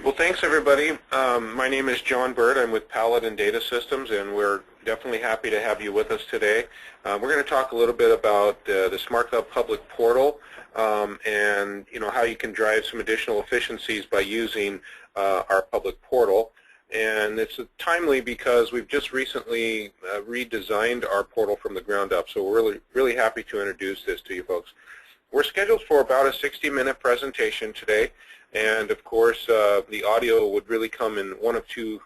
Well, thanks everybody. My name is John Bird. I'm with Paladin Data Systems, and we're definitely happy to have you with us today. We're going to talk a little bit about the SMARTGov public portal and how you can drive some additional efficiencies by using our public portal. And it's timely because we've just recently redesigned our portal from the ground up, so we're really happy to introduce this to you folks. We're scheduled for about a 60-minute presentation today, and of course the audio would really come in one of two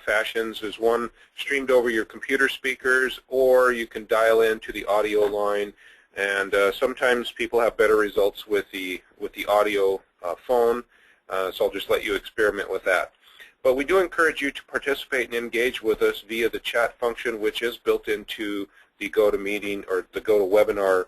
fashions. There's one streamed over your computer speakers, or you can dial into the audio line, and sometimes people have better results with the audio phone, so I'll just let you experiment with that. But we do encourage you to participate and engage with us via the chat function, which is built into the GoToMeeting or the GoToWebinar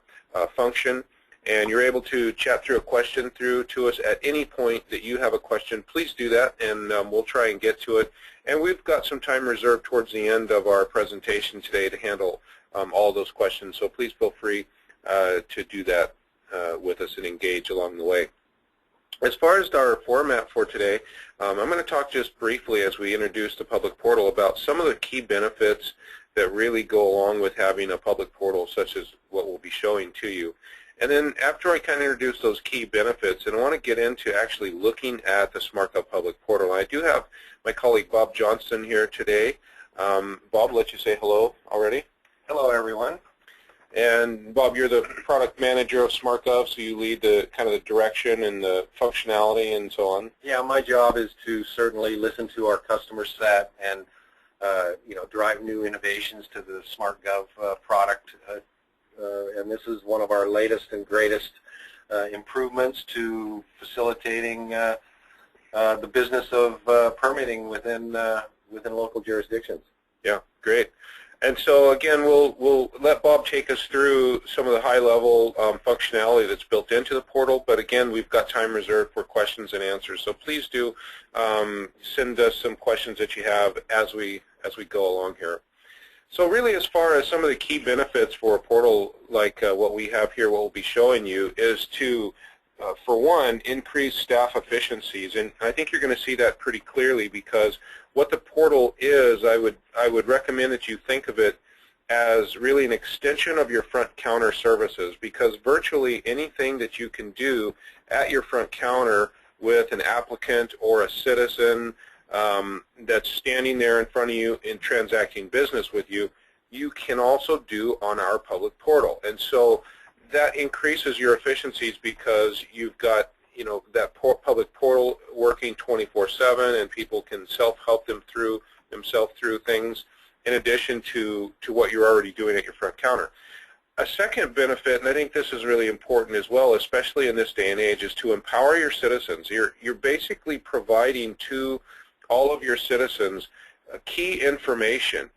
function. And you're able to chat through a question through to us at any point that you have a question. Please do that, and we'll try and get to it. And we've got some time reserved towards the end of our presentation today to handle all those questions. So please feel free to do that with us and engage along the way. As far as our format for today, I'm going to talk just briefly as we introduce the public portal about some of the key benefits that really go along with having a public portal, such as what we'll be showing to you. And then after I kind of introduce those key benefits, and I want to get into actually looking at the SMARTGov public portal. I do have my colleague Bob Johnston here today. Bob, I'll let you say hello already. Hello, everyone. And Bob, you're the product manager of SMARTGov, so you lead the kind of the direction and the functionality and so on. Yeah, my job is to certainly listen to our customer set and drive new innovations to the SMARTGov product. And this is one of our latest and greatest improvements to facilitating the business of permitting within local jurisdictions. Yeah, great. And so again, we'll let Bob take us through some of the high-level functionality that's built into the portal. But again, we've got time reserved for questions and answers. So please do send us some questions that you have as we go along here. So really, as far as some of the key benefits for a portal like what we have here, what we'll be showing you is to, for one, increase staff efficiencies. And I think you're going to see that pretty clearly, because what the portal is, I would recommend that you think of it as really an extension of your front counter services, because virtually anything that you can do at your front counter with an applicant or a citizen that's standing there in front of you and transacting business with you, you can also do on our public portal. And so that increases your efficiencies, because you've got that public portal working 24/7, and people can self-help themselves through things in addition to what you're already doing at your front counter. A second benefit, and I think this is really important as well, especially in this day and age, is to empower your citizens. You're basically providing to all of your citizens key information,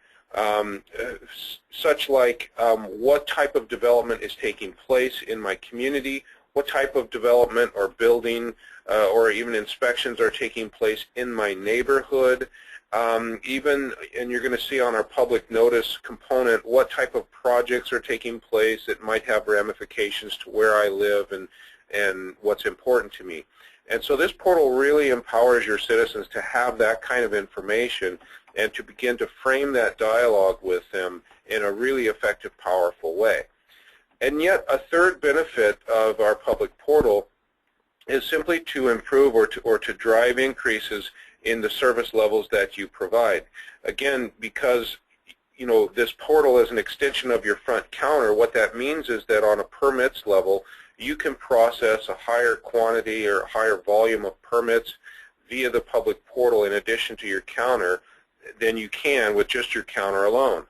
such like what type of development is taking place in my community, what type of development or building or even inspections are taking place in my neighborhood, and you're going to see on our public notice component what type of projects are taking place that might have ramifications to where I live and what's important to me. And so this portal really empowers your citizens to have that kind of information and to begin to frame that dialogue with them in a really effective, powerful way. And yet a third benefit of our public portal is simply to improve or to drive increases in the service levels that you provide. Again, because this portal is an extension of your front counter, what that means is that on a permits level, you can process a higher quantity or a higher volume of permits via the public portal in addition to your counter than you can with just your counter alone.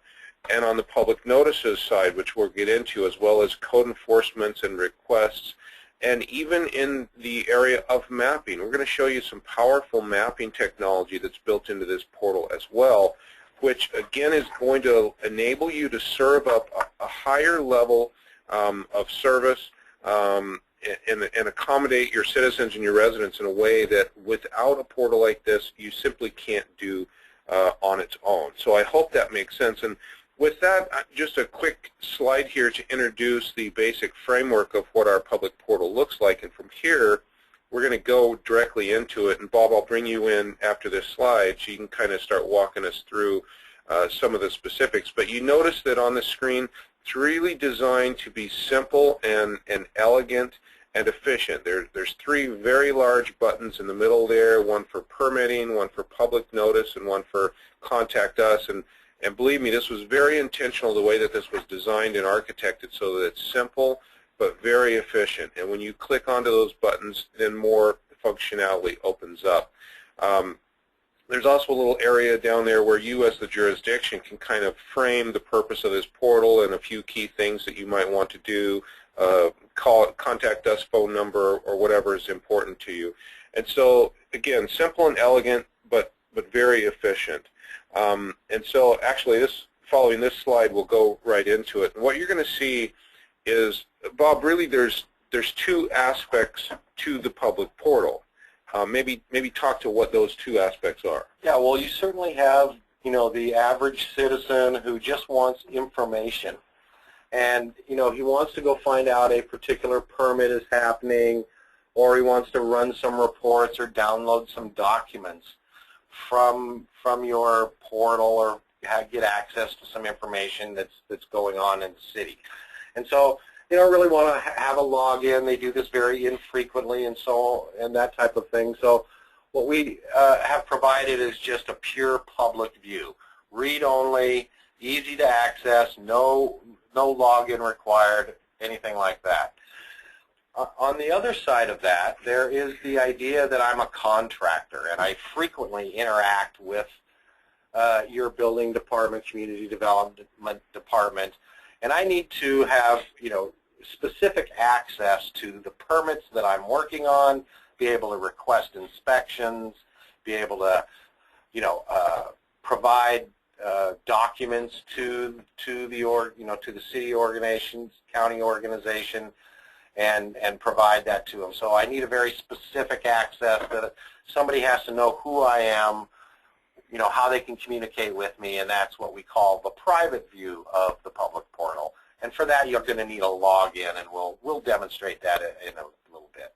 And on the public notices side, which we'll get into, as well as code enforcements and requests, and even in the area of mapping, we're going to show you some powerful mapping technology that's built into this portal as well, which again is going to enable you to serve up a higher level of service and accommodate your citizens and your residents in a way that without a portal like this you simply can't do on its own. So I hope that makes sense. And with that, just a quick slide here to introduce the basic framework of what our public portal looks like. And from here, we're going to go directly into it. And Bob, I'll bring you in after this slide so you can kind of start walking us through some of the specifics. But you notice that on the screen, it's really designed to be simple and elegant and efficient. There's three very large buttons in the middle there, one for permitting, one for public notice, and one for contact us. And believe me, this was very intentional, the way that this was designed and architected, so that it's simple but very efficient. And when you click onto those buttons, then more functionality opens up. There's also a little area down there where you as the jurisdiction can kind of frame the purpose of this portal and a few key things that you might want to do, contact us phone number or whatever is important to you. And so again, simple and elegant but very efficient. And so actually following this slide, we'll go right into it. And what you're going to see is, Bob, really there's two aspects to the public portal. Maybe talk to what those two aspects are. Yeah, well, you certainly have, the average citizen who just wants information. And, he wants to go find out a particular permit is happening, or he wants to run some reports or download some documents from your portal, or get access to some information that's going on in the city. And so they don't really want to have a login. They do this very infrequently and that type of thing. So what we have provided is just a pure public view, read-only, easy to access, no login required, anything like that. On the other side of that, there is the idea that I'm a contractor and I frequently interact with your building department, community development department, and I need to have, specific access to the permits that I'm working on, be able to request inspections, be able to, provide documents to the city organizations, county organization, and provide that to them. So I need a very specific access that somebody has to know who I am, how they can communicate with me, and that's what we call the private view of the public portal. And for that, you're going to need a login, and we'll demonstrate that in a little bit.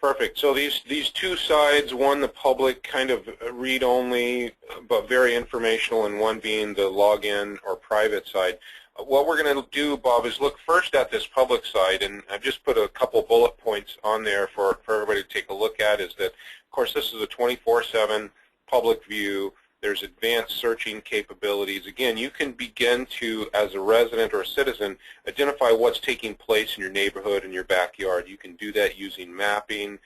Perfect. So these two sides, one the public kind of read-only but very informational, and one being the login or private side. What we're going to do, Bob, is look first at this public side, and I've just put a couple bullet points on there for everybody to take a look at, is that, of course, this is a 24/7 public view. There's advanced searching capabilities. Again, you can begin to, as a resident or a citizen, identify what's taking place in your neighborhood and your backyard. You can do that using mapping.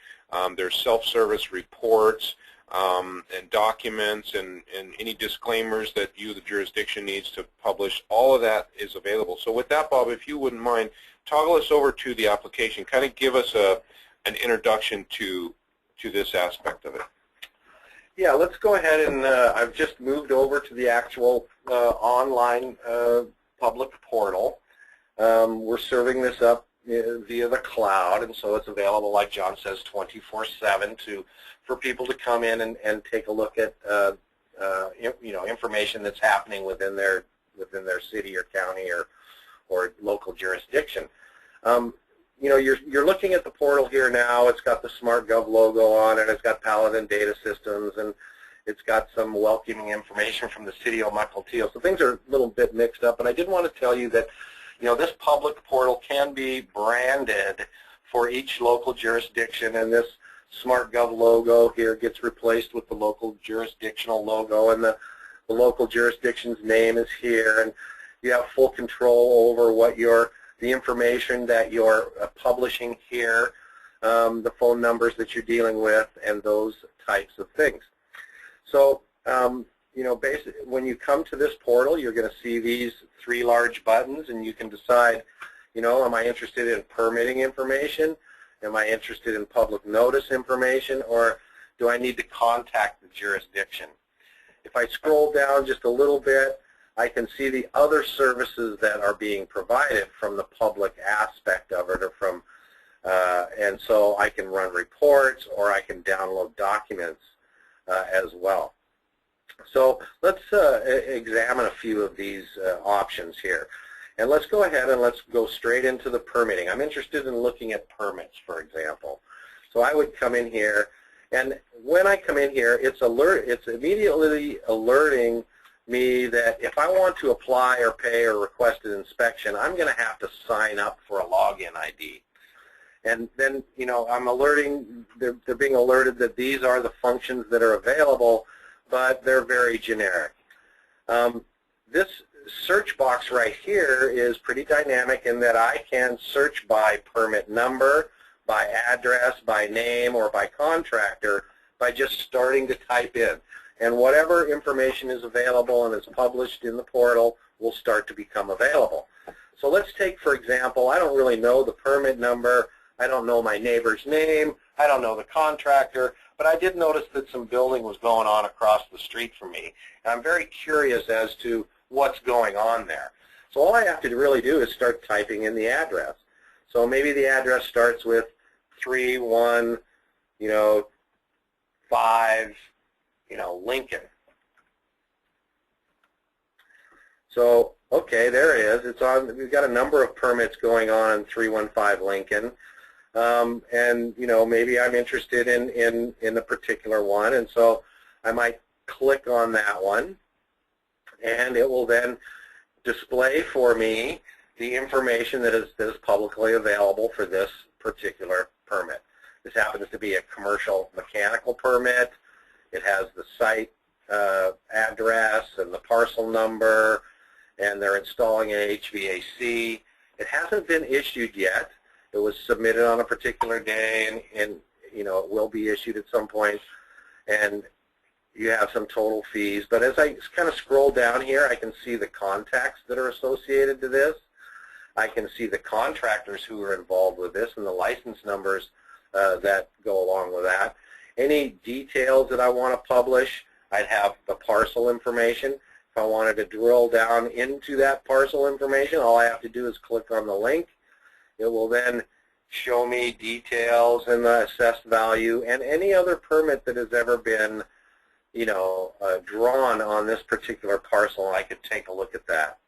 There's self-service reports and documents and any disclaimers that you, the jurisdiction, needs to publish. All of that is available. So with that, Bob, if you wouldn't mind, toggle us over to the application. Kind of give us an introduction to this aspect of it. Yeah, let's go ahead and I've just moved over to the actual online public portal. We're serving this up via the cloud, and so it's available, like John says, 24/7 for people to come in and take a look at information that's happening within their city or county or local jurisdiction. You're looking at the portal here now. It's got the SMARTGov logo on it. It's got Paladin Data Systems, and it's got some welcoming information from the city of Mukilteo. So things are a little bit mixed up, and I did want to tell you that, this public portal can be branded for each local jurisdiction, and this SMARTGov logo here gets replaced with the local jurisdictional logo, and the local jurisdiction's name is here, and you have full control over what the information that you're publishing here, the phone numbers that you're dealing with, and those types of things. So, basically, when you come to this portal, you're going to see these three large buttons, and you can decide, am I interested in permitting information? Am I interested in public notice information? Or do I need to contact the jurisdiction? If I scroll down just a little bit, I can see the other services that are being provided from the public aspect of it, and so I can run reports or I can download documents as well. So let's examine a few of these options here. And let's go ahead and let's go straight into the permitting. I'm interested in looking at permits, for example. So I would come in here, and when I come in here, it's immediately alerting me that if I want to apply or pay or request an inspection, I'm going to have to sign up for a login ID. And then, I'm alerting, they're being alerted that these are the functions that are available, but they're very generic. This search box right here is pretty dynamic in that I can search by permit number, by address, by name, or by contractor by just starting to type in. And whatever information is available and is published in the portal will start to become available. So let's take, for example, I don't really know the permit number, I don't know my neighbor's name, I don't know the contractor, but I did notice that some building was going on across the street from me. And I'm very curious as to what's going on there. So all I have to really do is start typing in the address. So maybe the address starts with 31, 5, Lincoln. So, okay, there it is. It's on. We've got a number of permits going on in 315 Lincoln. And, maybe I'm interested in a particular one, and so I might click on that one, and it will then display for me the information that is publicly available for this particular permit. This happens to be a commercial mechanical permit. It has the site address and the parcel number, and they're installing an HVAC. It hasn't been issued yet. It was submitted on a particular day, and it will be issued at some point, and you have some total fees. But as I kind of scroll down here, I can see the contacts that are associated to this. I can see the contractors who are involved with this and the license numbers that go along with that. Any details that I want to publish, I'd have the parcel information. If I wanted to drill down into that parcel information, all I have to do is click on the link. It will then show me details and the assessed value and any other permit that has ever been, drawn on this particular parcel, and I could take a look at that.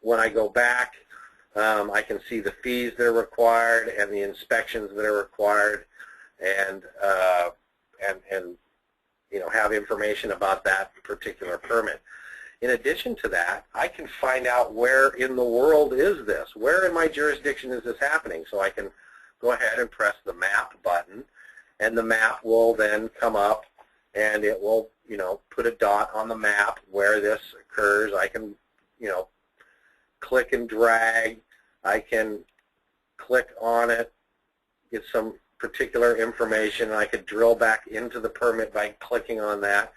When I go back, I can see the fees that are required and the inspections that are required, and have information about that particular permit. In addition to that, I can find out where in the world is this, where in my jurisdiction is this happening. So I can go ahead and press the map button, and the map will then come up, and it will, put a dot on the map where this occurs. I can, click and drag. I can click on it, get some particular information, and I could drill back into the permit by clicking on that.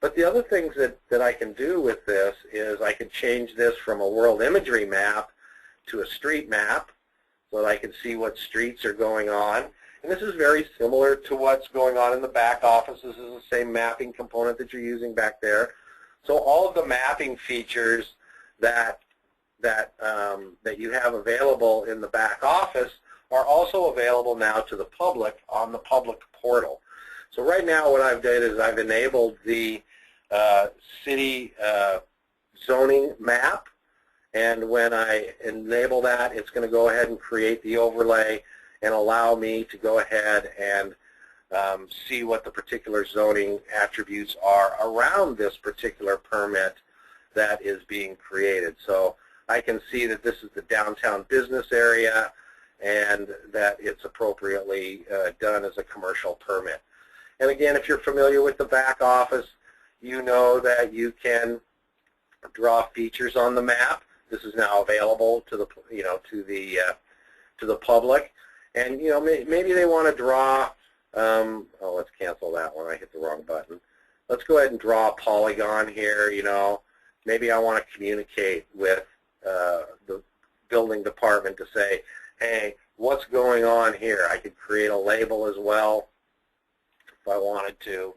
But the other things that I can do with this is I could change this from a world imagery map to a street map so that I can see what streets are going on. And this is very similar to what's going on in the back office. This is the same mapping component that you're using back there. So all of the mapping features that you have available in the back office are also available now to the public on the public portal. So right now what I've done is I've enabled the city zoning map, and when I enable that, it's going to go ahead and create the overlay and allow me to go ahead and see what the particular zoning attributes are around this particular permit that is being created. So I can see that this is the downtown business area and that it's appropriately done as a commercial permit. And again, if you're familiar with the back office, you know that you can draw features on the map. This is now available to the to the public, and maybe they want to draw. Oh, let's cancel that one. I hit the wrong button. Let's go ahead and draw a polygon here. Maybe I want to communicate with the building department to say, hey, what's going on here? I could create a label as well if I wanted to.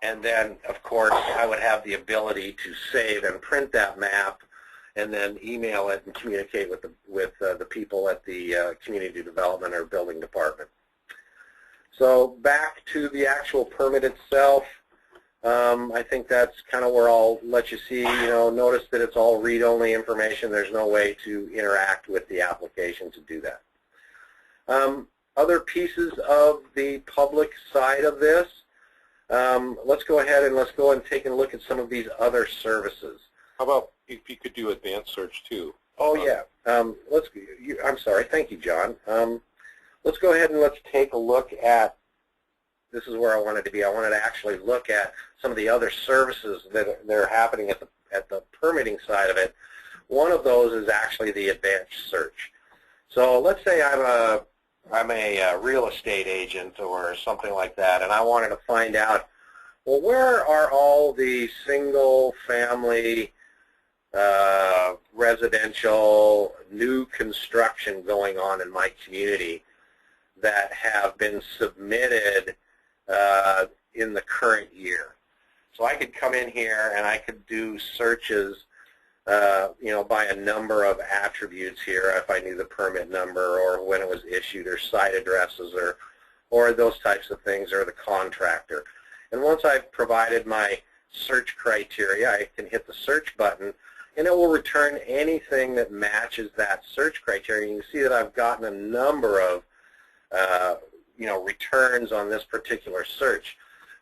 And then, of course, I would have the ability to save and print that map and then email it and communicate with the people at the community development or building department. So back to the actual permit itself, I think that's kind of where I'll let you see, notice that it's all read-only information. There's no way to interact with the application to do that. Other pieces of the public side of this, let's go ahead and take a look at some of these other services. How about if you could do advanced search too? Oh yeah. I'm sorry. Thank you, John. Let's go ahead and let's take a look at. This is where I wanted to be. I wanted to actually look at some of the other services that are happening at the permitting side of it. One of those is actually the advanced search. So let's say I'm a real estate agent or something like that, and I wanted to find out, well, where are all the single-family residential new construction going on in my community that have been submitted in the current year. So I could come in here and I could do searches, by a number of attributes here if I knew the permit number or when it was issued or site addresses or those types of things, or the contractor. And once I've provided my search criteria, I can hit the search button and it will return anything that matches that search criteria. You can see that I've gotten a number of returns on this particular search.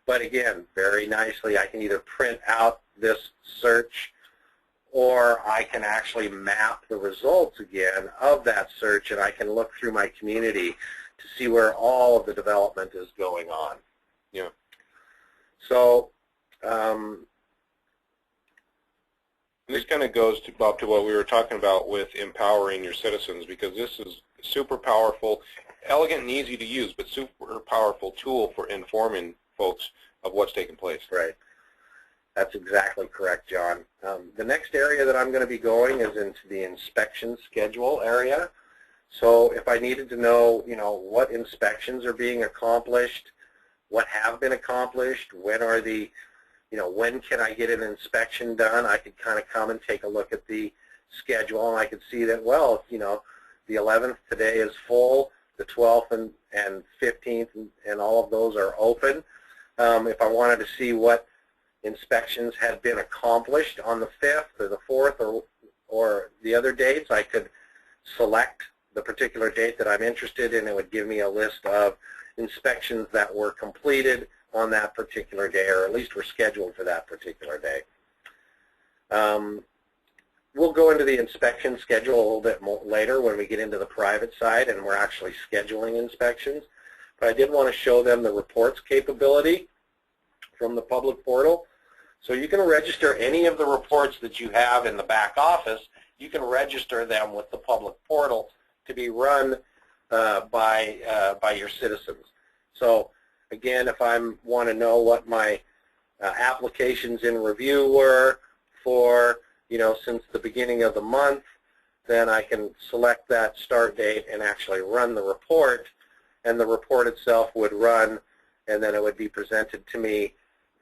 But again, very nicely, I can either print out this search or I can actually map the results again of that search, and I can look through my community to see where all of the development is going on. Yeah. So this kind of goes to, Bob, to what we were talking about with empowering your citizens, because this is super powerful, elegant and easy to use, but super powerful tool for informing folks of what's taking place. Right. That's exactly correct, John. The next area that I'm going to be going is into the inspection schedule area. So if I needed to know, what inspections are being accomplished, what have been accomplished, when are the, when can I get an inspection done, I could kind of come and take a look at the schedule, and I could see that, well, the 11th today is full, the 12th and 15th and all of those are open. If I wanted to see what inspections had been accomplished on the 5th or the 4th or the other dates, I could select the particular date that I'm interested in. It would give me a list of inspections that were completed on that particular day, or at least were scheduled for that particular day. We'll go into the inspection schedule a little bit more later when we get into the private side and we're actually scheduling inspections. But I did want to show them the reports capability from the public portal. So you can register any of the reports that you have in the back office. You can register them with the public portal to be run by your citizens. So again, if I want to know what my applications in review were for, since the beginning of the month, then I can select that start date and actually run the report, and the report itself would run, and then it would be presented to me,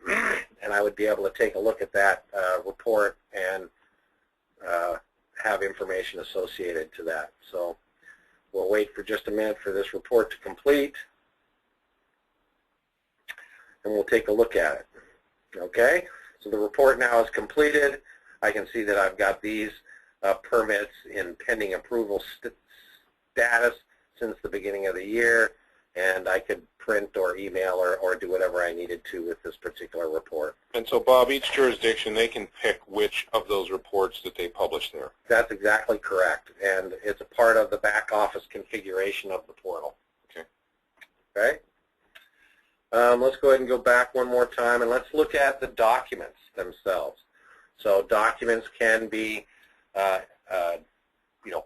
and I would be able to take a look at that report and have information associated to that. So we'll wait for just a minute for this report to complete, and we'll take a look at it. Okay, so the report now is completed. I can see that I've got these permits in pending approval status since the beginning of the year, and I could print or email or do whatever I needed to with this particular report. And so, Bob, each jurisdiction, they can pick which of those reports that they publish there. That's exactly correct, and it's a part of the back office configuration of the portal. Okay. Okay. Let's go ahead and go back one more time, and let's look at the documents themselves. So documents can be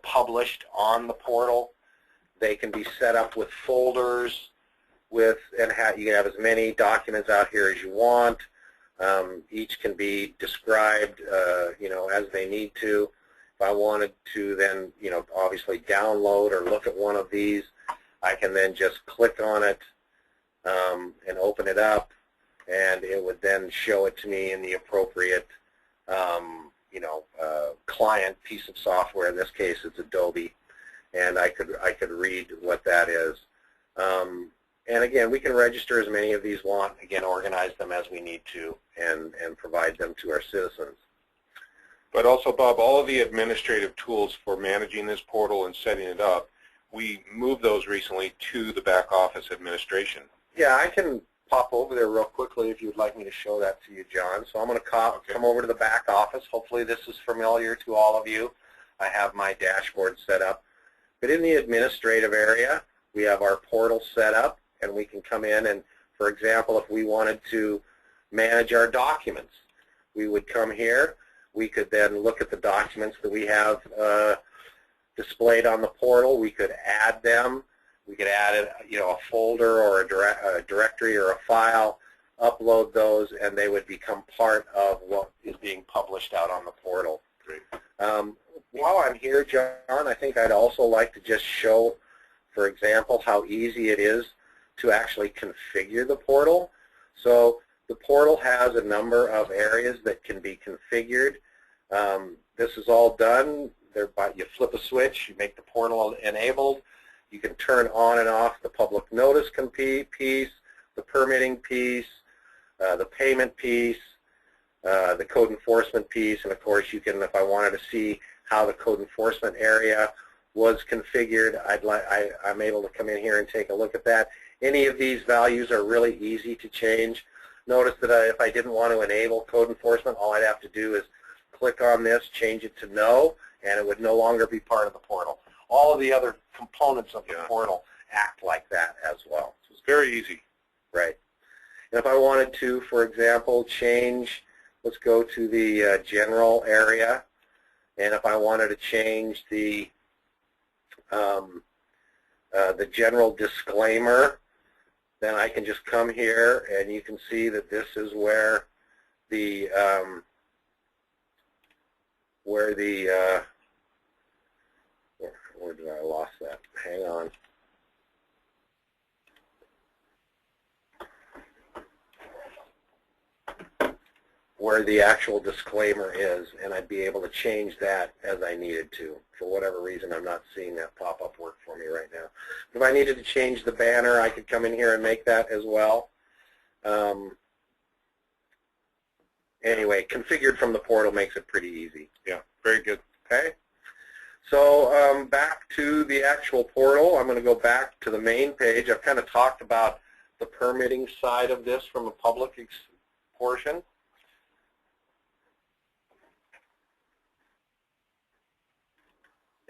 published on the portal. They can be set up with folders you can have as many documents out here as you want. Each can be described as they need to. If I wanted to then obviously download or look at one of these, I can then just click on it and open it up, and it would then show it to me in the appropriate client piece of software. In this case, it's Adobe, and I could read what that is. And again, we can register as many of these want. Again, organize them as we need to and provide them to our citizens. But also, Bob, all of the administrative tools for managing this portal and setting it up, we moved those recently to the back office administration. Yeah, I can pop over there real quickly if you'd like me to show that to you, John. So I'm going to come over to the back office. Hopefully this is familiar to all of you. I have my dashboard set up. But in the administrative area, we have our portal set up, and we can come in and, for example, if we wanted to manage our documents, we would come here. We could then look at the documents that we have displayed on the portal. We could add them. We could add a folder or a directory or a file, upload those, and they would become part of what is being published out on the portal. Great. While I'm here, John, I think I'd also like to just show, for example, how easy it is to actually configure the portal. So the portal has a number of areas that can be configured. This is all done. You flip a switch, you make the portal enabled. You can turn on and off the public notice piece, the permitting piece, the payment piece, the code enforcement piece, and of course you can, if I wanted to see how the code enforcement area was configured, I'm able to come in here and take a look at that. Any of these values are really easy to change. Notice that if I didn't want to enable code enforcement, all I'd have to do is click on this, change it to no, and it would no longer be part of the portal. All of the other components of the portal act like that as well. So it's very easy. Right. And if I wanted to, for example, change, let's go to the general area, and if I wanted to change the general disclaimer, then I can just come here and you can see that this is where where did I lost that? Hang on. Where the actual disclaimer is, and I'd be able to change that as I needed to. For whatever reason, I'm not seeing that pop-up work for me right now. If I needed to change the banner, I could come in here and make that as well. Anyway, configured from the portal makes it pretty easy. Yeah, very good. Okay. So back to the actual portal. I'm going to go back to the main page. I've kind of talked about the permitting side of this from a public portion.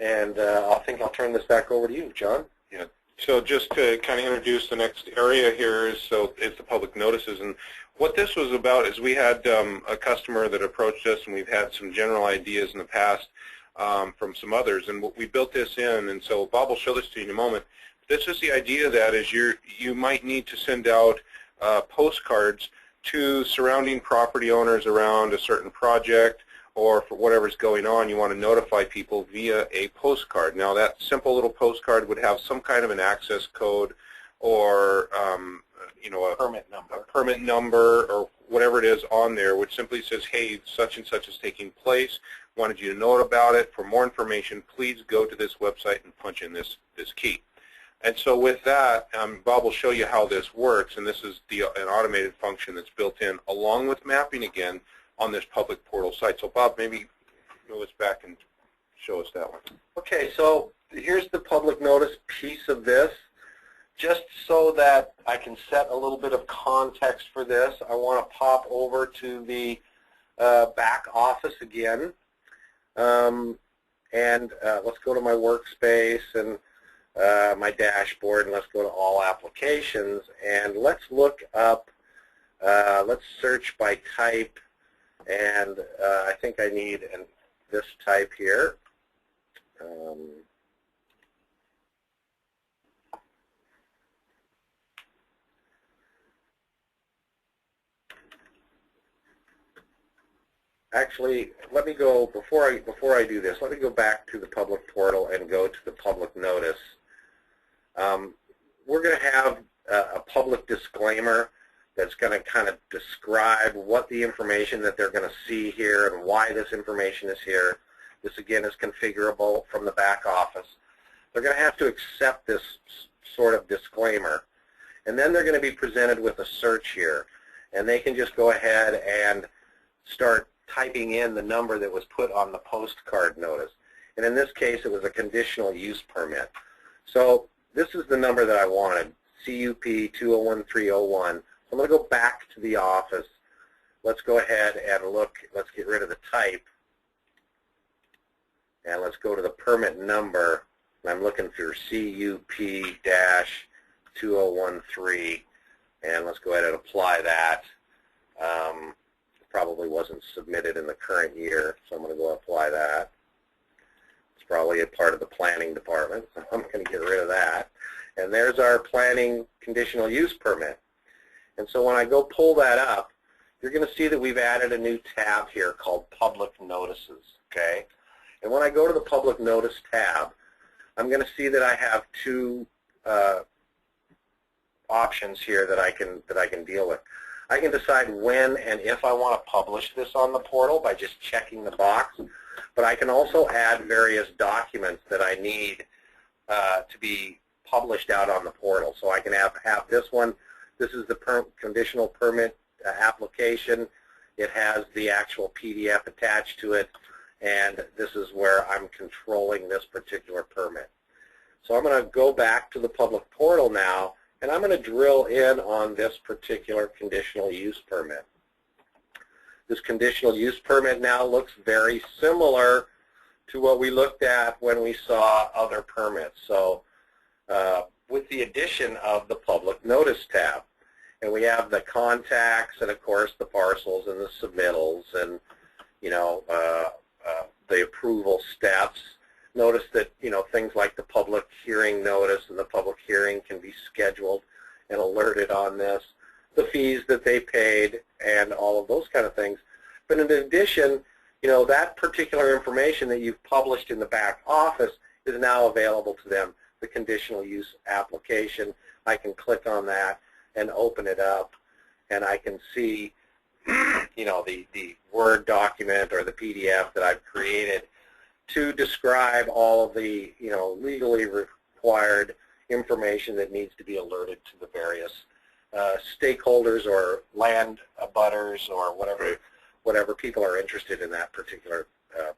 And I think I'll turn this back over to you, John. Yeah. So just to kind of introduce the next area here is it's the public notices. And what this was about is we had a customer that approached us, and we've had some general ideas in the past from some others, and we built this in. And so Bob will show this to you in a moment. This is the idea that is you might need to send out postcards to surrounding property owners around a certain project, or for whatever's going on, you want to notify people via a postcard. Now that simple little postcard would have some kind of an access code or a permit number or whatever it is on there, which simply says, hey, such and such is taking place, wanted you to know about it. For more information, please go to this website and punch in this key. And so with that, Bob will show you how this works, and this is an automated function that's built in along with mapping again on this public portal site. So Bob, maybe move us back and show us that one. Okay, so here's the public notice piece of this. Just so that I can set a little bit of context for this, I want to pop over to the back office again. And let's go to my workspace and my dashboard, and let's go to all applications, and let's look up, let's search by type. And I think I need this type here. Actually, let me go, before I do this, let me go back to the public portal and go to the public notice. We're going to have a public disclaimer that's going to kind of describe what the information that they're going to see here and why this information is here. This, again, is configurable from the back office. They're going to have to accept this sort of disclaimer. And then they're going to be presented with a search here. and they can just go ahead and start typing in the number that was put on the postcard notice. And in this case, it was a conditional use permit. So this is the number that I wanted, CUP 201301. So I'm going to go back to the office. Let's go ahead and look. Let's get rid of the type. And let's go to the permit number. I'm looking for CUP-2013. And let's go ahead and apply that. Probably wasn't submitted in the current year, so I'm going to go apply that. It's probably a part of the planning department, so I'm going to get rid of that. And there's our planning conditional use permit. And so when I go pull that up, you're going to see that we've added a new tab here called Public Notices. Okay? And when I go to the Public Notice tab, I'm going to see that I have two options here that I can deal with. I can decide when and if I want to publish this on the portal by just checking the box, but I can also add various documents that I need to be published out on the portal. So I can have this one. This is the conditional permit application. It has the actual PDF attached to it, and this is where I'm controlling this particular permit. So I'm going to go back to the public portal now, and I'm going to drill in on this particular conditional use permit. This conditional use permit now looks very similar to what we looked at when we saw other permits. So with the addition of the Public Notice tab, and we have the contacts and, of course, the parcels and the submittals and, you know, the approval steps. Notice that, you know, things like the public hearing notice and the public hearing can be scheduled and alerted on this, the fees that they paid, and all of those kind of things. But in addition, you know, that particular information that you've published in the back office is now available to them, the conditional use application. I can click on that and open it up, and I can see, you know, the Word document or the PDF that I've created to describe all of the, you know, legally required information that needs to be alerted to the various stakeholders or land abutters or whatever people are interested in that particular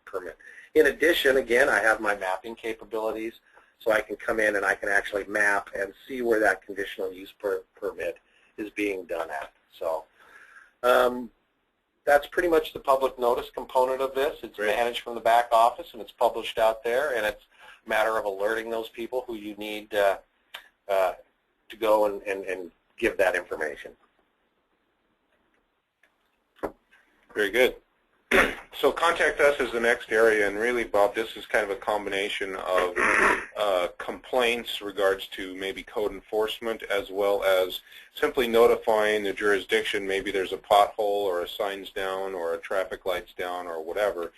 permit. In addition, again, I have my mapping capabilities, so I can come in and I can actually map and see where that conditional use permit is being done at. So that's pretty much the public notice component of this. It's managed from the back office, and it's published out there, and it's a matter of alerting those people who you need to go and give that information. Very good. So contact us is the next area, and really, Bob, this is kind of a combination of complaints regards to maybe code enforcement, as well as simply notifying the jurisdiction. Maybe there's a pothole or a sign's down or a traffic light's down or whatever.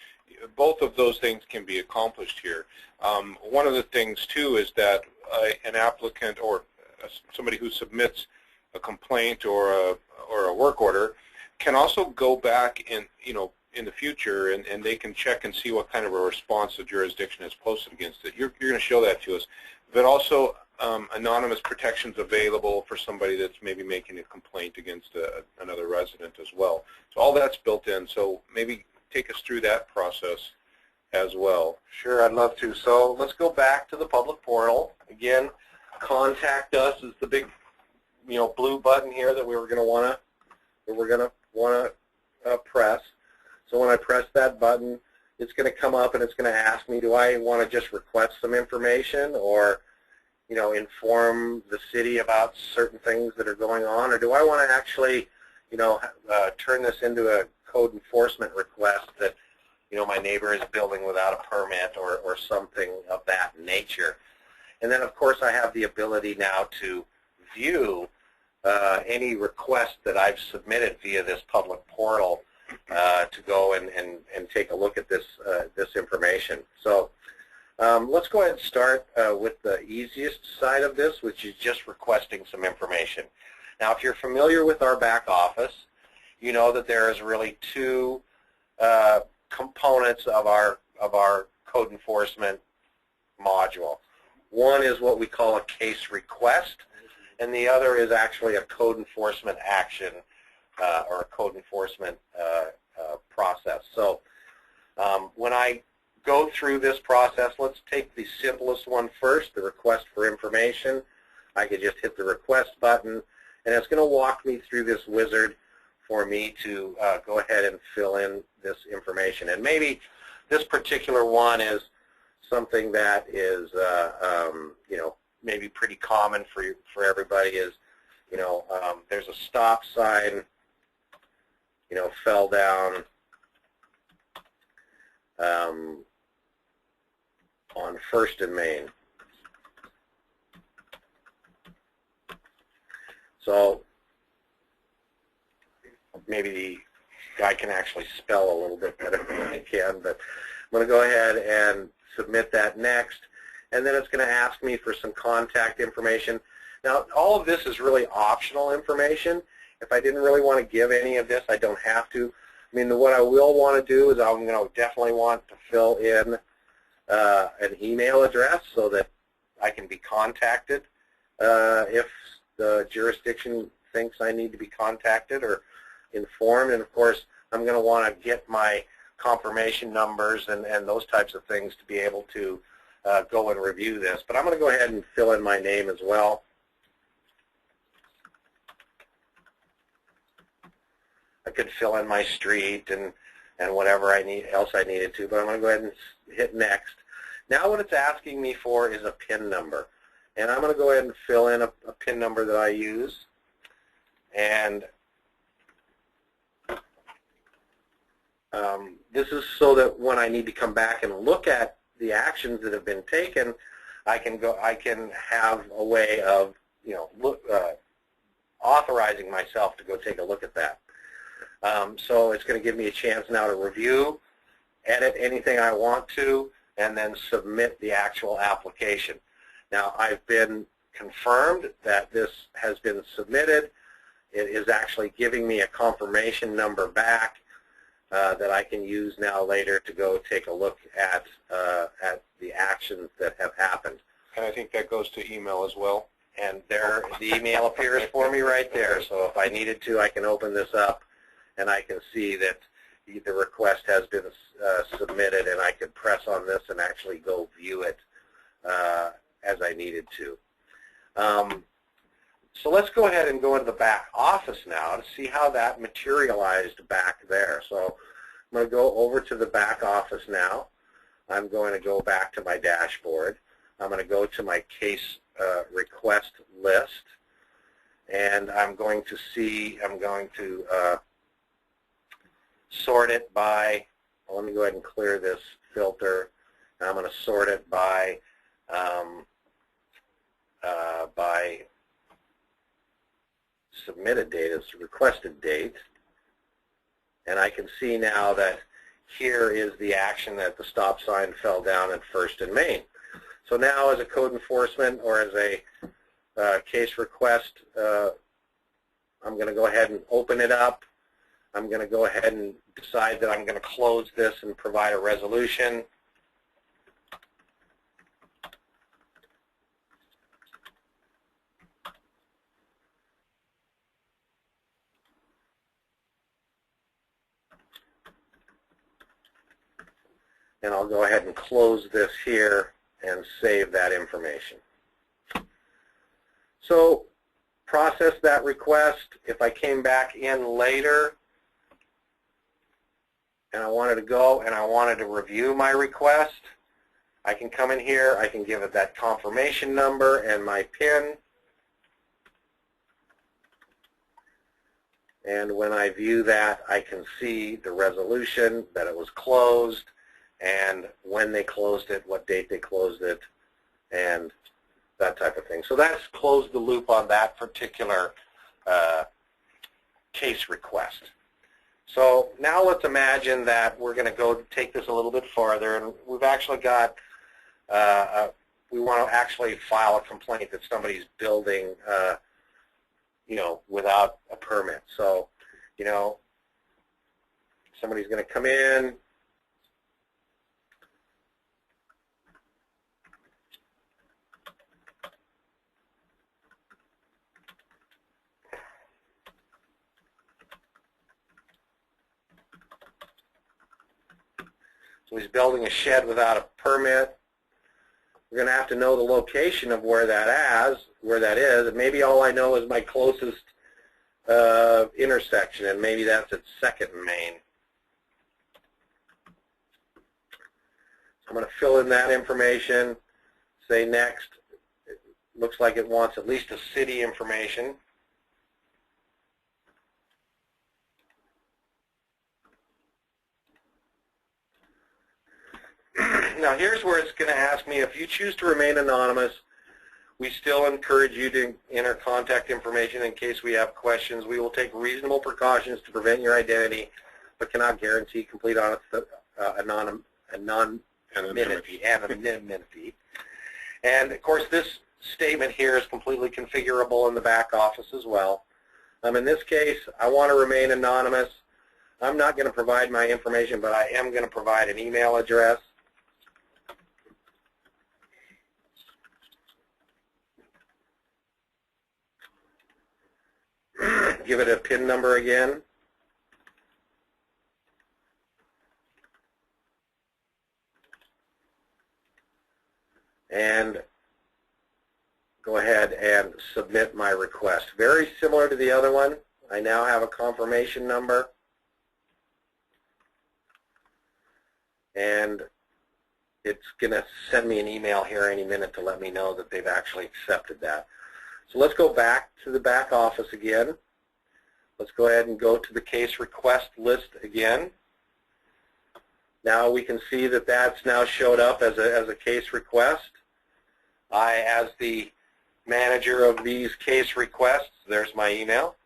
Both of those things can be accomplished here. One of the things too is that an applicant or somebody who submits a complaint or a work order can also go back in, you know, in the future, and they can check and see what kind of a response the jurisdiction has posted against it. You're going to show that to us. But also anonymous protections available for somebody that's maybe making a complaint against another resident as well. So all that's built in. So maybe take us through that process as well. Sure, I'd love to. So let's go back to the public portal. Again, contact us is the big, you know, blue button here that we're going to want to press. So when I press that button, it's going to come up and it's going to ask me, do I want to just request some information, or, you know, inform the city about certain things that are going on, or do I want to actually, you know, turn this into a code enforcement request that, you know, my neighbor is building without a permit or something of that nature. And then, of course, I have the ability now to view any request that I've submitted via this public portal to go and take a look at this information. So let's go ahead and start with the easiest side of this, which is just requesting some information. Now, if you're familiar with our back office, you know that there is really two components of our code enforcement module. One is what we call a case request, and the other is actually a code enforcement action or a code enforcement process. So when I go through this process, let's take the simplest one first, the request for information. I could just hit the request button, and it's going to walk me through this wizard for me to go ahead and fill in this information. And maybe this particular one is something that is, you know, maybe pretty common for everybody. Is, you know, there's a stop sign, you know, fell down on 1st and Main. So maybe the guy can actually spell a little bit better than I can, but I'm going to go ahead and submit that next, and then it's going to ask me for some contact information. Now, all of this is really optional information. If I didn't really want to give any of this, I don't have to. I mean, what I will want to do is I'm going to definitely want to fill in an email address so that I can be contacted if the jurisdiction thinks I need to be contacted or informed. And of course, I'm going to want to get my confirmation numbers and those types of things to be able to go and review this. But I'm going to go ahead and fill in my name as well. I could fill in my street and whatever else I needed to, but I'm going to go ahead and hit next. Now what it's asking me for is a PIN number. And I'm going to go ahead and fill in a PIN number that I use. And this is so that when I need to come back and look at the actions that have been taken, I can have a way of, you know, authorizing myself to go take a look at that. So it's going to give me a chance now to review, edit anything I want to, and then submit the actual application. Now, I've been confirmed that this has been submitted. It is actually giving me a confirmation number back that I can use now later to go take a look at the actions that have happened. And I think that goes to email as well. And there, the email appears for me right there. So if I needed to, I can open this up, and I can see that the request has been submitted, and I could press on this and actually go view it as I needed to. So let's go ahead and go into the back office now to see how that materialized back there. So I'm going to go over to the back office now. I'm going to go back to my dashboard. I'm going to go to my case request list, and I'm going to sort it by, well, let me go ahead and clear this filter. I'm going to sort it by submitted date, it's requested date, and I can see now that here is the action that the stop sign fell down at 1st and Main. So now as a code enforcement or as a case request, I'm going to go ahead and open it up. I'm going to go ahead and decide that I'm going to close this and provide a resolution. And I'll go ahead and close this here and save that information. So process that request. If I came back in later and I wanted to go and I wanted to review my request, I can come in here, I can give it that confirmation number and my PIN. And when I view that, I can see the resolution, that it was closed, and when they closed it, what date they closed it, and that type of thing. So that's closed the loop on that particular case request. So now let's imagine that we're going to go take this a little bit farther, and we've actually got, we want to actually file a complaint that somebody's building, you know, without a permit. So, you know, somebody's going to come in, So he's building a shed without a permit. We're going to have to know the location of where that is, and maybe all I know is my closest intersection, and maybe that's at 2nd and Main. I'm going to fill in that information, say next. It looks like it wants at least a city information. Now here's where it's going to ask me, if you choose to remain anonymous, we still encourage you to enter contact information in case we have questions. We will take reasonable precautions to prevent your identity, but cannot guarantee complete anonymity. And of course this statement here is completely configurable in the back office as well. In this case, I want to remain anonymous. I'm not going to provide my information, but I am going to provide an email address. Give it a PIN number again. And go ahead and submit my request. Very similar to the other one. I now have a confirmation number. And it's going to send me an email here any minute to let me know that they've actually accepted that. So let's go back to the back office again. Let's go ahead and go to the case request list again. Now we can see that that's now showed up as a case request. I, as the manager of these case requests, there's my email.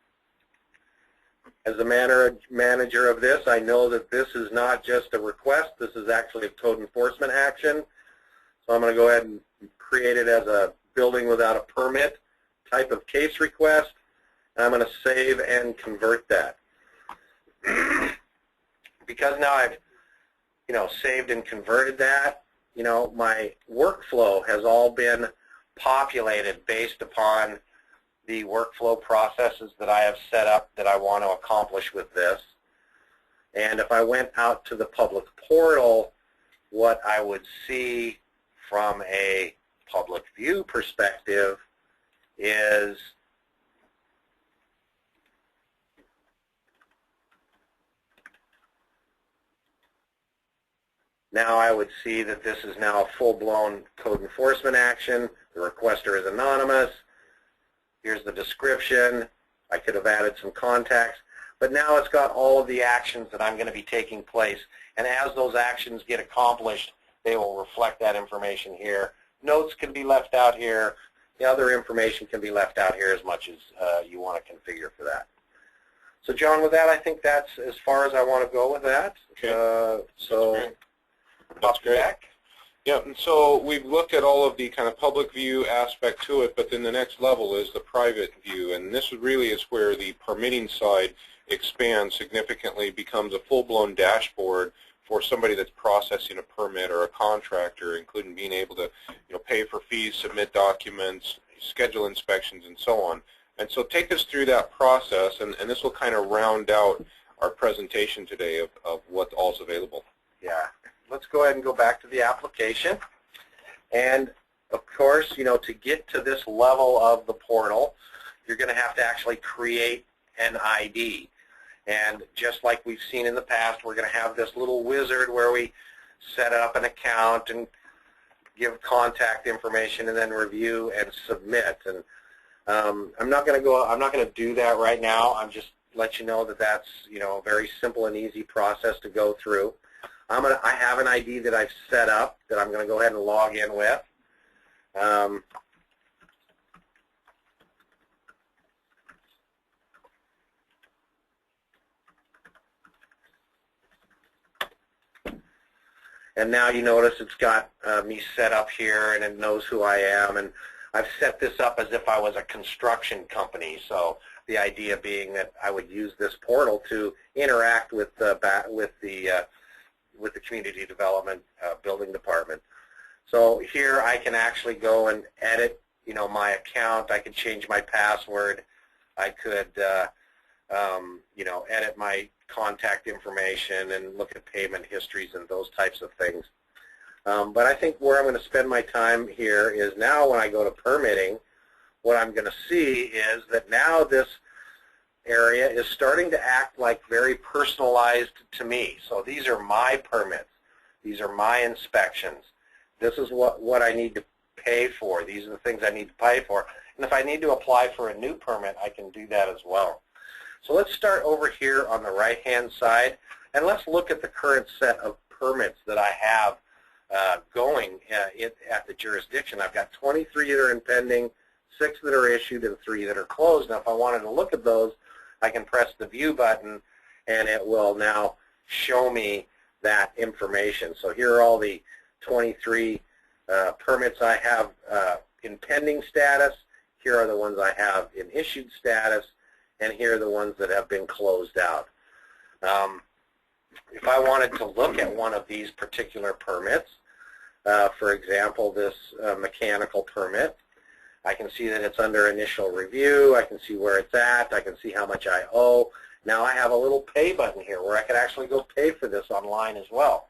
As the manager of this, I know that this is not just a request, this is actually a code enforcement action. So I'm going to go ahead and create it as a building without a permit type of case request. And I'm going to save and convert that. Because now I've saved and converted that, my workflow has all been populated based upon the workflow processes that I have set up that I want to accomplish with this. And if I went out to the public portal, what I would see from a public view perspective is now I would see that this is now a full-blown code enforcement action. The requester is anonymous. Here's the description. I could have added some context. But now it's got all of the actions that I'm going to be taking place. And as those actions get accomplished, they will reflect that information here. Notes can be left out here. The other information can be left out here as much as you want to configure for that. So John, with that, I think that's as far as I want to go with that. Okay. That's great. Back. Yeah, and so we've looked at all of the kind of public view aspect to it, but then the next level is the private view, and this really is where the permitting side expands significantly, becomes a full-blown dashboard for somebody that's processing a permit or a contractor, including being able to pay for fees, submit documents, schedule inspections, and so on. And so take us through that process, and this will kind of round out our presentation today of what all's available. Yeah. Let's go ahead and go back to the application. And of course, to get to this level of the portal, you're going to have to actually create an ID. And just like we've seen in the past, we're going to have this little wizard where we set up an account and give contact information and then review and submit. And I'm not going to do that right now. I'm just let you know that that's a very simple and easy process to go through. I have an ID that I've set up that I'm going to go ahead and log in with. And now you notice it's got me set up here, and it knows who I am. And I've set this up as if I was a construction company. So the idea being that I would use this portal to interact with the community development building department. So here I can actually go and edit, my account. I can change my password. I could edit my contact information and look at payment histories and those types of things. But I think where I'm going to spend my time here is now when I go to permitting, what I'm going to see is that now this area is starting to act like very personalized to me. So these are my permits. These are my inspections. This is what I need to pay for. These are the things I need to pay for. And if I need to apply for a new permit, I can do that as well. So let's start over here on the right-hand side, and let's look at the current set of permits that I have going at the jurisdiction. I've got 23 that are in pending, 6 that are issued, and 3 that are closed. Now, if I wanted to look at those, I can press the View button, and it will now show me that information. So here are all the 23 permits I have in pending status. Here are the ones I have in issued status, and here are the ones that have been closed out. If I wanted to look at one of these particular permits, for example, this mechanical permit, I can see that it's under initial review. I can see where it's at. I can see how much I owe. Now I have a little pay button here where I can actually go pay for this online as well.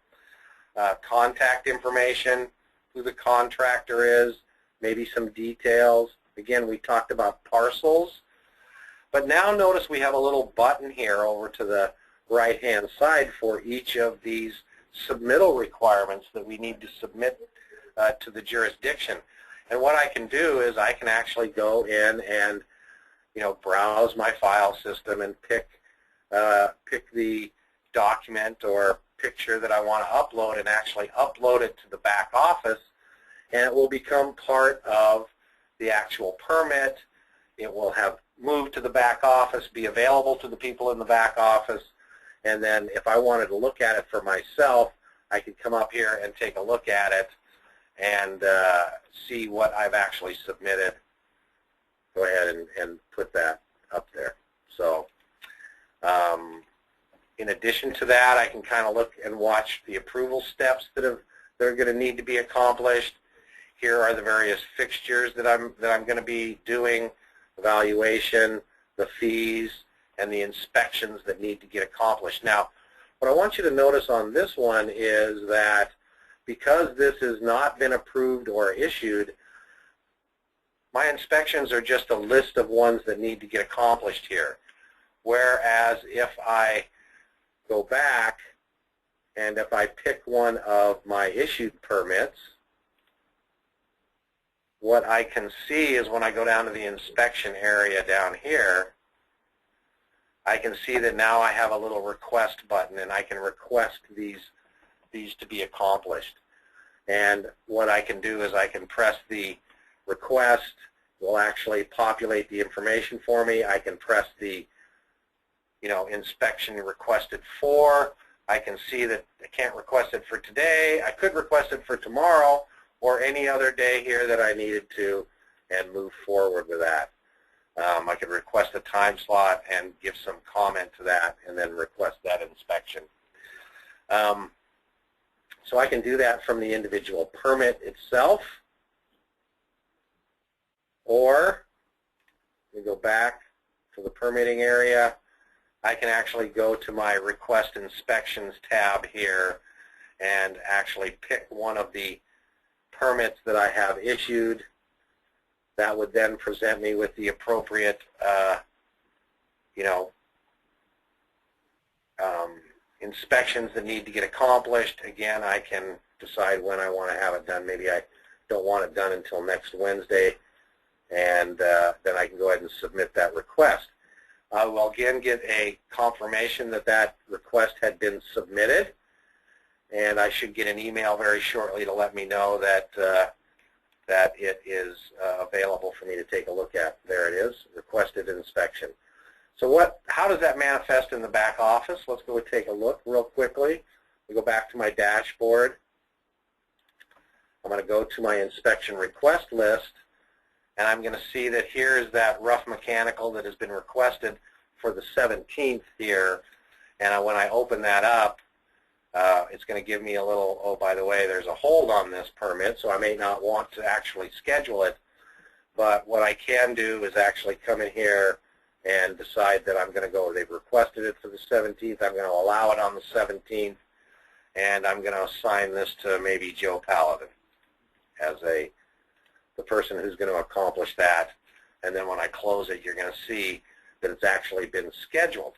Contact information, who the contractor is, maybe some details. Again, we talked about parcels. But now notice we have a little button here over to the right-hand side for each of these submittal requirements that we need to submit to the jurisdiction. And what I can do is I can actually go in and browse my file system and pick the document or picture that I want to upload and actually upload it to the back office, and it will become part of the actual permit. It will have moved to the back office, be available to the people in the back office, and then if I wanted to look at it for myself, I could come up here and take a look at it and see what I've actually submitted. Go ahead and put that up there. So in addition to that, I can kind of look and watch the approval steps that are going to need to be accomplished. Here are the various fixtures that I'm going to be doing, evaluation, the fees, and the inspections that need to get accomplished. Now, what I want you to notice on this one is that because this has not been approved or issued, my inspections are just a list of ones that need to get accomplished here. Whereas if I go back and if I pick one of my issued permits, what I can see is when I go down to the inspection area down here, I can see that now I have a little request button and I can request these to be accomplished. And what I can do is I can press the request. It will actually populate the information for me. I can press the inspection requested for. I can see that I can't request it for today. I could request it for tomorrow or any other day here that I needed to and move forward with that. I could request a time slot and give some comment to that and then request that inspection. So I can do that from the individual permit itself, or we go back to the permitting area. I can actually go to my Request Inspections tab here and actually pick one of the permits that I have issued. That would then present me with the appropriate, inspections that need to get accomplished. Again, I can decide when I want to have it done. Maybe I don't want it done until next Wednesday, and then I can go ahead and submit that request. I will again get a confirmation that that request had been submitted, and I should get an email very shortly to let me know that that it is available for me to take a look at. There it is, requested inspection. So how does that manifest in the back office? Let's go and take a look real quickly. We go back to my dashboard. I'm going to go to my inspection request list, and I'm going to see that here is that rough mechanical that has been requested for the 17th here. And when I open that up, it's going to give me a little, oh, by the way, there's a hold on this permit, so I may not want to actually schedule it. But what I can do is actually come in here and decide that I'm going to go. They've requested it for the 17th. I'm going to allow it on the 17th, and I'm going to assign this to maybe Joe Paladin as the person who's going to accomplish that. And then when I close it, you're going to see that it's actually been scheduled.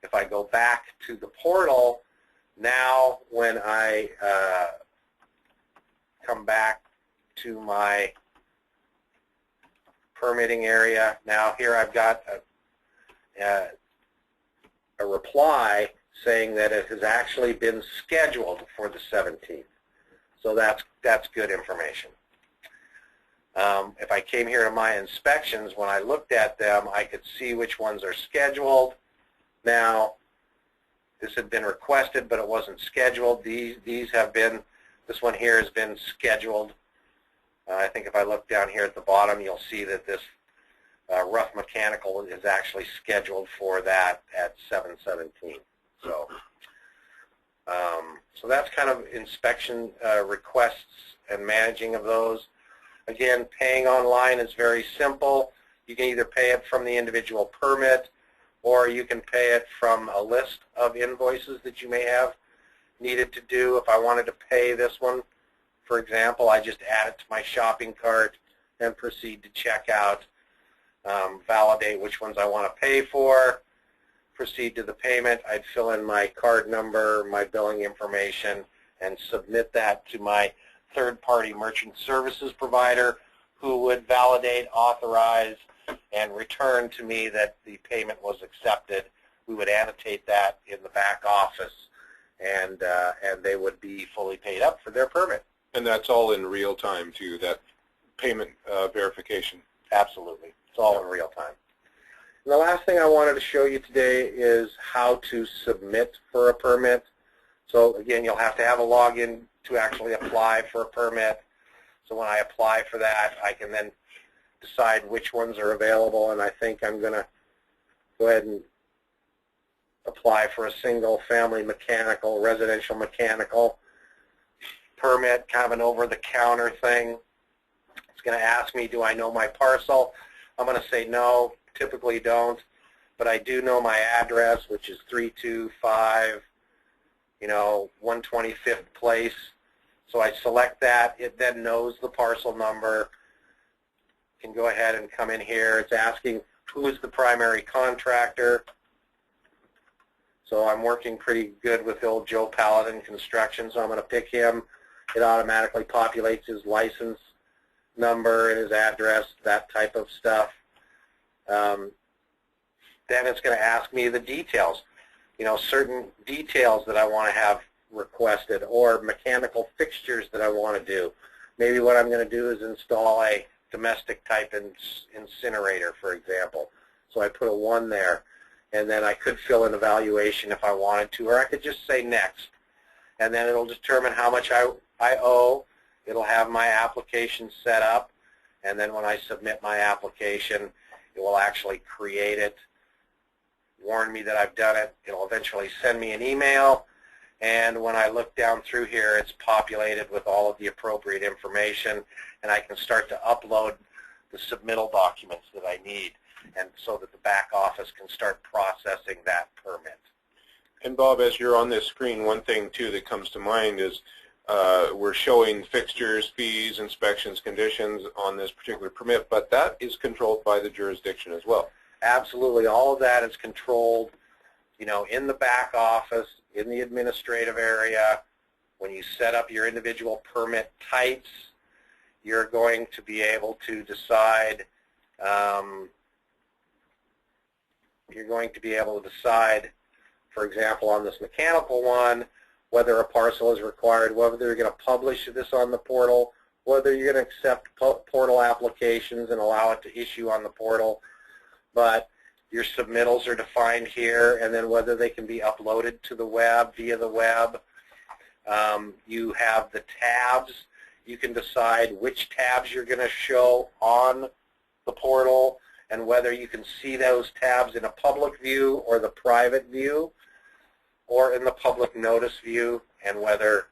If I go back to the portal, now when I come back to my permitting area, now here I've got a reply saying that it has actually been scheduled for the 17th. So that's good information. If I came here to my inspections, when I looked at them, I could see which ones are scheduled. Now, this had been requested, but it wasn't scheduled. These have been, this one here has been scheduled. I think if I look down here at the bottom, you'll see that this rough mechanical is actually scheduled for that at 7/17. So, so that's kind of inspection requests and managing of those. Again, paying online is very simple. You can either pay it from the individual permit, or you can pay it from a list of invoices that you may have needed to do. If I wanted to pay this one, for example, I just add it to my shopping cart and proceed to check out, validate which ones I want to pay for, proceed to the payment. I'd fill in my card number, my billing information, and submit that to my third-party merchant services provider, who would validate, authorize, and return to me that the payment was accepted. We would annotate that in the back office, and they would be fully paid up for their permit. And that's all in real time too, that payment verification? Absolutely. It's all in real time. And the last thing I wanted to show you today is how to submit for a permit. So again, you'll have to have a login to actually apply for a permit. So when I apply for that, I can then decide which ones are available, and I think I'm going to go ahead and apply for a single-family mechanical, residential mechanical permit, kind of an over-the-counter thing. It's going to ask me, do I know my parcel? I'm going to say no, typically don't, but I do know my address, which is 325, 125th Place. So I select that. It then knows the parcel number. Can go ahead and come in here. It's asking who is the primary contractor. So I'm working pretty good with old Joe Paladin Construction, so I'm going to pick him. It automatically populates his license number and his address, that type of stuff. Then it's going to ask me the details, certain details that I want to have requested, or mechanical fixtures that I want to do. Maybe what I'm going to do is install a domestic type incinerator, for example. So I put a 1 there, and then I could fill in evaluation if I wanted to, or I could just say next, and then it'll determine how much I owe. It'll have my application set up, and then when I submit my application, it will actually create it, warn me that I've done it. It'll eventually send me an email, and when I look down through here, it's populated with all of the appropriate information, and I can start to upload the submittal documents that I need, and so that the back office can start processing that permit. And Bob, as you're on this screen, one thing too that comes to mind is we're showing fixtures, fees, inspections, conditions on this particular permit, but that is controlled by the jurisdiction as well. Absolutely. All of that is controlled, in the back office, in the administrative area. When you set up your individual permit types, you're going to be able to decide, for example, on this mechanical one, whether a parcel is required, whether you're going to publish this on the portal, whether you're going to accept portal applications and allow it to issue on the portal. But your submittals are defined here, and then whether they can be uploaded to the web, via the web. You have the tabs. You can decide which tabs you're going to show on the portal, and whether you can see those tabs in a public view or the private view, or in the public notice view, and whether,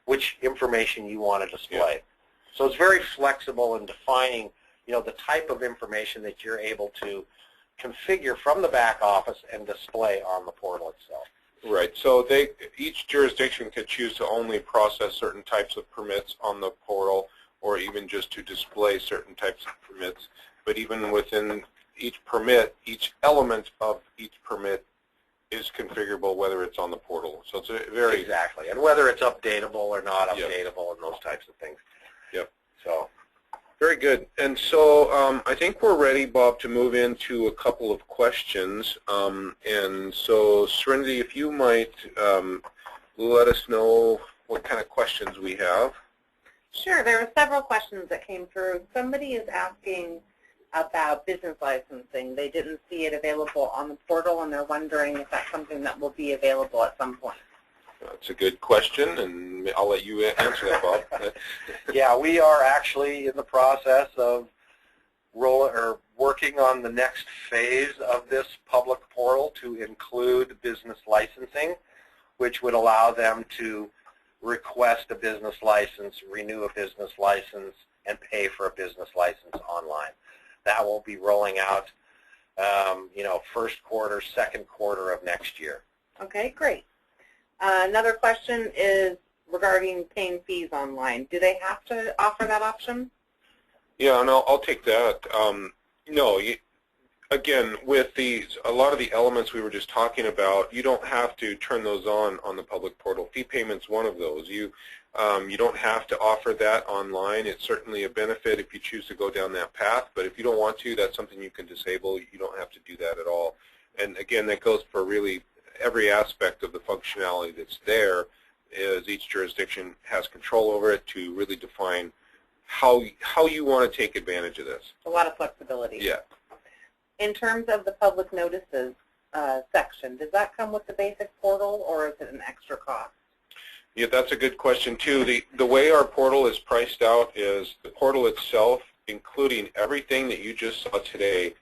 which information you want to display. Yeah. So it's very flexible in defining, the type of information that you're able to configure from the back office and display on the portal itself. Right. So each jurisdiction could choose to only process certain types of permits on the portal, or even just to display certain types of permits. But even within each permit, each element of each permit is configurable, whether it's on the portal. So it's a very exactly, and whether it's updatable or not updatable, yep, and those types of things. Yep. So. Very good. And so I think we're ready, Bob, to move into a couple of questions. And so, Serenity, if you might let us know what kind of questions we have. Sure. There are several questions that came through. Somebody is asking about business licensing. They didn't see it available on the portal, and they're wondering if that's something that will be available at some point. That's a good question, and I'll let you answer that, Bob. Yeah, we are actually in the process of working on the next phase of this public portal to include business licensing, which would allow them to request a business license, renew a business license, and pay for a business license online. That will be rolling out, first quarter, second quarter of next year. Okay, great. Another question is regarding paying fees online. Do they have to offer that option? Yeah, and I'll take that. No, again, with a lot of the elements we were just talking about, you don't have to turn those on the public portal. Fee payment's one of those. You don't have to offer that online. It's certainly a benefit if you choose to go down that path, but if you don't want to, that's something you can disable. You don't have to do that at all. And again, that goes for really every aspect of the functionality that's there, is each jurisdiction has control over it to really define how you want to take advantage of this. A lot of flexibility. Yeah. In terms of the public notices section, does that come with the basic portal, or is it an extra cost? Yeah, that's a good question too. The way our portal is priced out is the portal itself, including everything that you just saw today,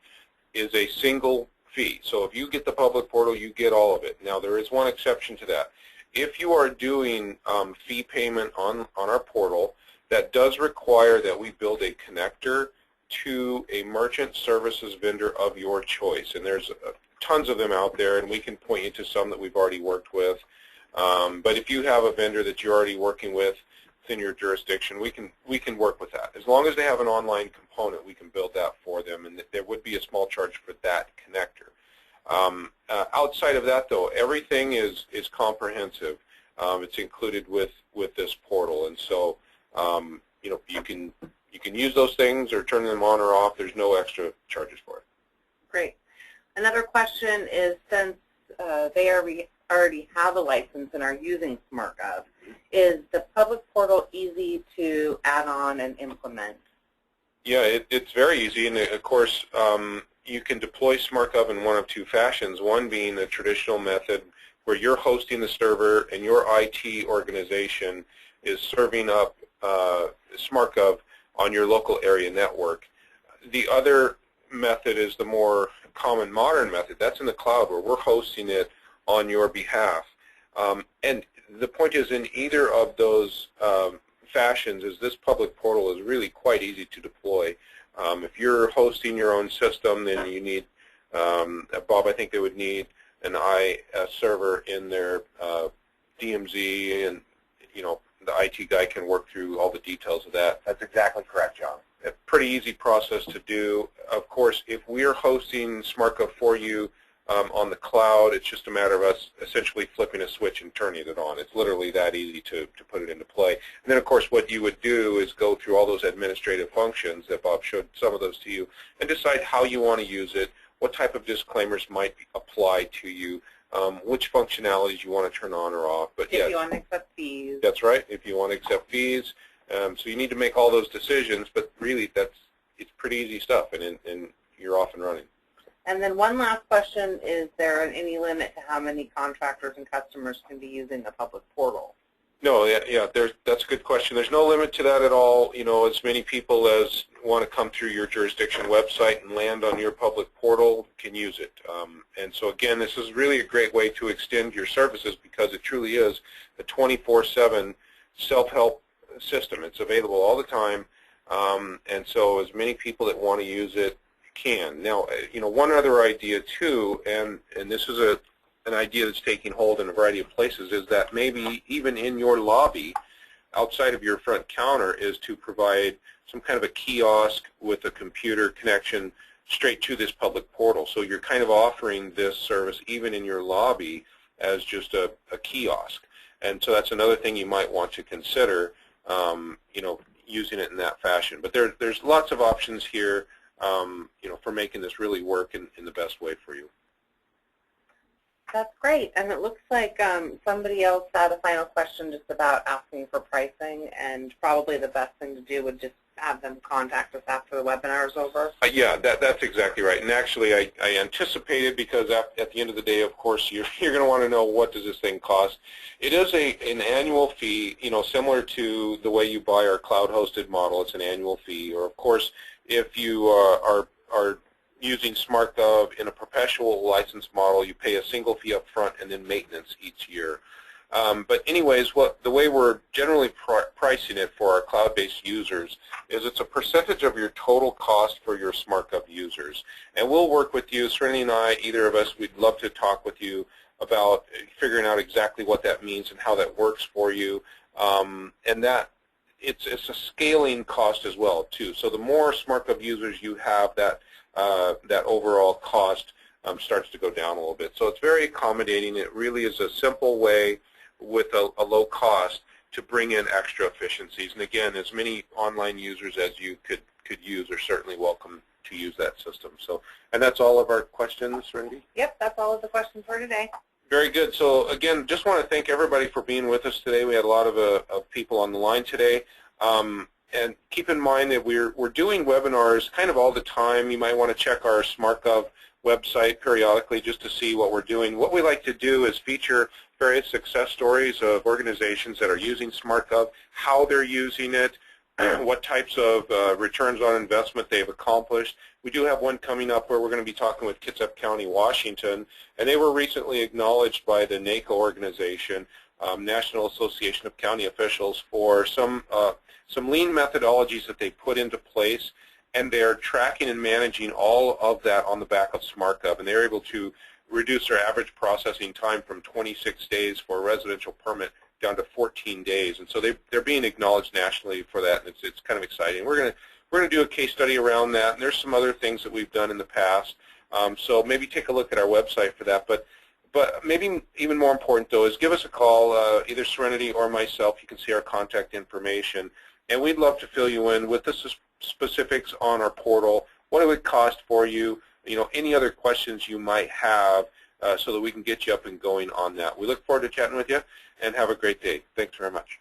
is a single fee. So if you get the public portal, you get all of it. Now there is one exception to that. If you are doing fee payment on our portal, that does require that we build a connector to a merchant services vendor of your choice. And there's tons of them out there, and we can point you to some that we've already worked with. But if you have a vendor that you're already working with within your jurisdiction, we can work with that. As long as they have an online component, we can build that for them, and there would be a small charge for that connector. Outside of that, though, everything is comprehensive. It's included with this portal, and so you can use those things or turn them on or off. There's no extra charges for it. Great. Another question is, since they already have a license and are using SMARTGov, is the public portal easy to add on and implement? Yeah, it's very easy, and of course you can deploy SMARTGov in one of two fashions, one being the traditional method where you're hosting the server and your IT organization is serving up SMARTGov on your local area network. The other method is the more common modern method. That's in the cloud, where we're hosting it on your behalf. And the point is, in either of those fashions, is this public portal is really quite easy to deploy. If you're hosting your own system, then you need, Bob, I think they would need an server in their DMZ, and the IT guy can work through all the details of that. That's exactly correct, John. A pretty easy process to do. Of course, if we're hosting SMARTGov for you on the cloud, it's just a matter of us essentially flipping a switch and turning it on. It's literally that easy to put it into play. And then, of course, what you would do is go through all those administrative functions that Bob showed some of those to you and decide how you want to use it, what type of disclaimers might apply to you, which functionalities you want to turn on or off. But if you want to accept fees. That's right, if you want to accept fees. So you need to make all those decisions, but really it's pretty easy stuff, and you're off and running. And then one last question, is there any limit to how many contractors and customers can be using the public portal? No, yeah, that's a good question. There's no limit to that at all. As many people as want to come through your jurisdiction website and land on your public portal can use it. And so again, this is really a great way to extend your services, because it truly is a 24/7 self-help system. It's available all the time, and so as many people that want to use it can. Now, one other idea too, and this is an idea that's taking hold in a variety of places, is that maybe even in your lobby, outside of your front counter, is to provide some kind of a kiosk with a computer connection straight to this public portal. So you're kind of offering this service even in your lobby as just a kiosk. And so that's another thing you might want to consider, using it in that fashion. But there's lots of options here, for making this really work in the best way for you. That's great. And it looks like somebody else had a final question just about asking for pricing, and probably the best thing to do would just have them contact us after the webinar is over. Yeah, that's exactly right. And actually, I anticipated, because at the end of the day, of course, you're going to want to know, what does this thing cost. It is an annual fee, similar to the way you buy our cloud-hosted model. It's an annual fee. Or, of course, if you are using SMARTGov in a perpetual license model, you pay a single fee up front and then maintenance each year. But anyways, the way we're generally pricing it for our cloud-based users is it's a percentage of your total cost for your SMARTGov users. And we'll work with you, Serenity and I, either of us, we'd love to talk with you about figuring out exactly what that means and how that works for you. And that it's a scaling cost as well, too. So the more SMARTGov users you have, that overall cost starts to go down a little bit. So it's very accommodating. It really is a simple way with a low cost to bring in extra efficiencies. And again, as many online users as you could use are certainly welcome to use that system. So, and that's all of our questions, Randy? Yep, that's all of the questions for today. Very good. So again, just want to thank everybody for being with us today. We had a lot of people on the line today. And keep in mind that we're doing webinars kind of all the time. You might want to check our SMARTGov website periodically just to see what we're doing. What we like to do is feature various success stories of organizations that are using SMARTGov, how they're using it, what types of returns on investment they've accomplished. We do have one coming up where we're going to be talking with Kitsap County, Washington, and they were recently acknowledged by the NACO organization, National Association of County Officials, for some lean methodologies that they put into place, and they're tracking and managing all of that on the back of SMARTGov, and they're able to reduce their average processing time from 26 days for a residential permit down to 14 days. And so they're being acknowledged nationally for that, and it's kind of exciting. We're going to do a case study around that, and there's some other things that we've done in the past. So maybe take a look at our website for that. But maybe even more important, though, is give us a call, either Serenity or myself. You can see our contact information, and we'd love to fill you in with the specifics on our portal, what it would cost for you, any other questions you might have, so that we can get you up and going on that. We look forward to chatting with you, and have a great day. Thanks very much.